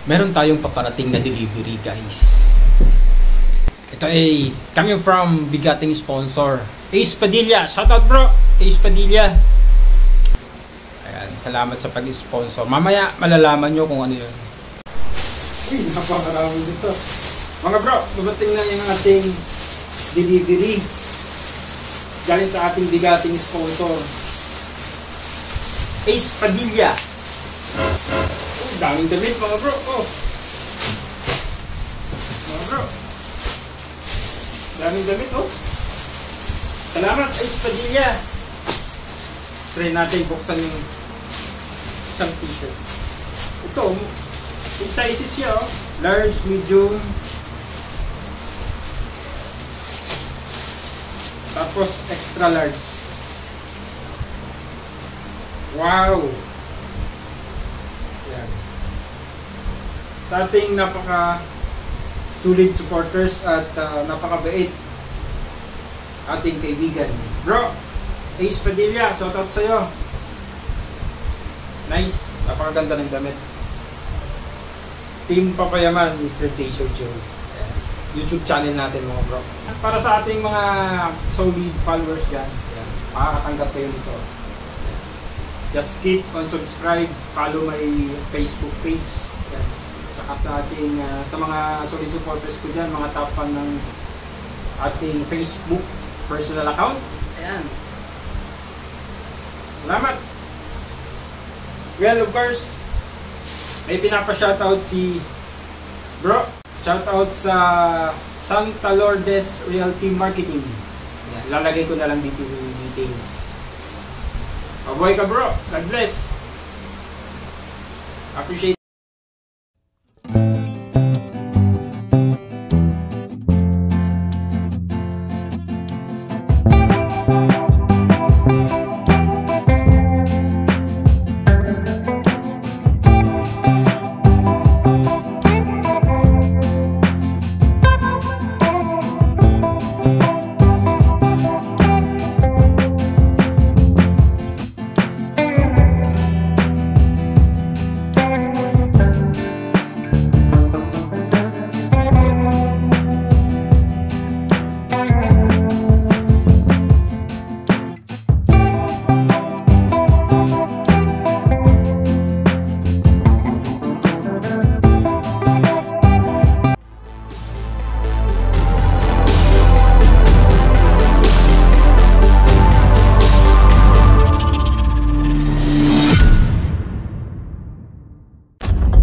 meron tayong paparating na delivery, guys. Ito ay coming from bigating sponsor, Ace Padilla. Shoutout bro, Ace Padilla. Ayan, salamat sa pag-sponsor. Mamaya malalaman nyo kung ano yun. Uy, napakarami dito. Mga bro, dumating na yung ating delivery galing sa ating bigating sponsor, Ace Padilla. Daming damit mga bro. Oh. Mga bro, daming damit oh. Salamat Ace Padilla. Try natin buksan yung isang t-shirt. Ito, big sizes siya oh. Large, medium, tapos extra large. Wow! Yan. Sa ating napaka solid supporters at napakabait ating kaibigan. Bro, Ace Padilla, shoutout sa'yo. Nice, napakaganda ng damit. Team Papayaman, Mr. Taysho Joe. YouTube channel natin mga bro. At para sa ating mga solid followers dyan, makakatanggap kayo nito. Just click on subscribe, follow my Facebook page. Yan. Saka sa ating, sa mga solid supporters ko dyan, mga top fan ng ating Facebook personal account. Ayan. Salamat! Well, of course, may pinapa-shoutout si bro. Shoutout sa Santa Lourdes Realty Marketing. Yan, lalagay ko na lang dito yung details. Mabuhay ka bro. God bless. Appreciate